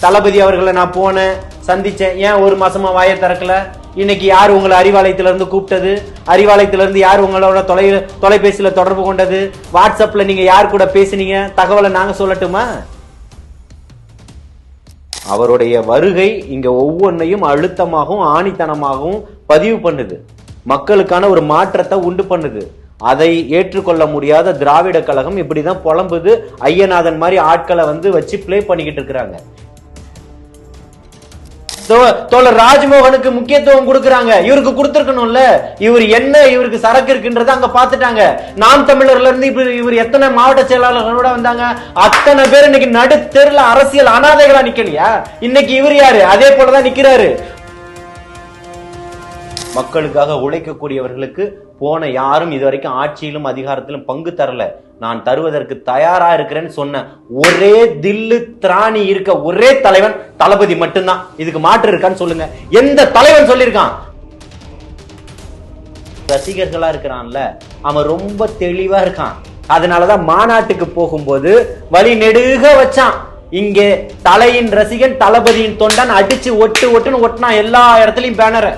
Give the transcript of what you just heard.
தளபதி அவர்களை நான் போனேன், சந்திச்சேன். ஏன் ஒரு மாசமா வாயை திறக்கல? இன்னைக்கு யார் உங்களை அறிவாலயத்தில இருந்து கூப்பிட்டது? அறிவாலயத்தில இருந்து யார் உங்களோட தொலைபேசியில தொடர்பு கொண்டது? வாட்ஸ்அப்ல நீங்க யார் கூட பேசினீங்க? தகவலை நாங்க சொல்லட்டுமா? அவருடைய வருகை இங்க ஒவ்வொன்றையும் அழுத்தமாகவும் ஆணித்தனமாகவும் பதிவு பண்ணுது. மக்களுக்கான ஒரு மாற்றத்தை உண்டு பண்ணுது. அதை ஏற்றுக்கொள்ள முடியாத திராவிட கழகம் இப்படிதான் புலம்புது. ஐயநாதன் மாதிரி ஆட்களை வச்சு பிளே பண்ணிக்கிட்டு இருக்கிறாங்க. தோழர் ராஜ்மோகனுக்கு முக்கியத்துவம் கொடுக்கறாங்க. இவருக்கு கொடுத்திருக்கணும்ல. இவர் என்ன இவருக்கு சரக்கு இருக்குன்றத அங்க பாத்துட்டாங்க. நாம் தமிழர்ல இருந்து இவர் எத்தனை மாவட்ட செயலாளர்களோட வந்தாங்க? அத்தனை பேர் இன்னைக்கு நடு தெருல அரசியல் அனாதைகளா நிக்கலையா? இன்னைக்கு இவர் யாரு? அதே போலதான் நிக்கிறாரு. மக்களுக்காக உழைக்கக்கூடியவர்களுக்கு போன யாரும் இதுவரைக்கும் ஆட்சியிலும் அதிகாரத்திலும் பங்கு தரல. நான் தருவதற்கு தயாரா இருக்கிறேன்னு சொன்ன ஒரே தில்லு திராணி இருக்க ஒரே தலைவன் தளபதி மட்டும்தான். இதுக்கு மாற்று இருக்கான்னு சொல்லுங்க. எந்த தலைவன் சொல்லியிருக்கான்? ரசிகர்களா இருக்கிறான்ல, அவன் ரொம்ப தெளிவா இருக்கான். அதனாலதான் மாநாட்டுக்கு போகும்போது வழி நெடுக வச்சான். இங்கே தலையின் ரசிகன், தளபதியின் தொண்டன் அடிச்சு ஒட்டுன்னு ஒட்டினா எல்லா இடத்துலயும் பேனரை.